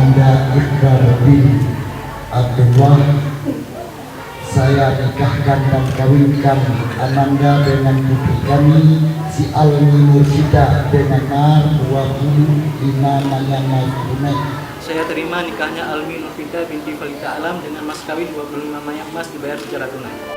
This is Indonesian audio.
Anda Ikrar bin Abdullah, saya nikahkan dan kawinkan Ananda dengan putri kami si Almi Nursida dengan mahar 25 Mayana tunai. Saya terima nikahnya Almi Nurfida binti Valita Alam dengan mas kawin 25 mayak emas dibayar secara tunai.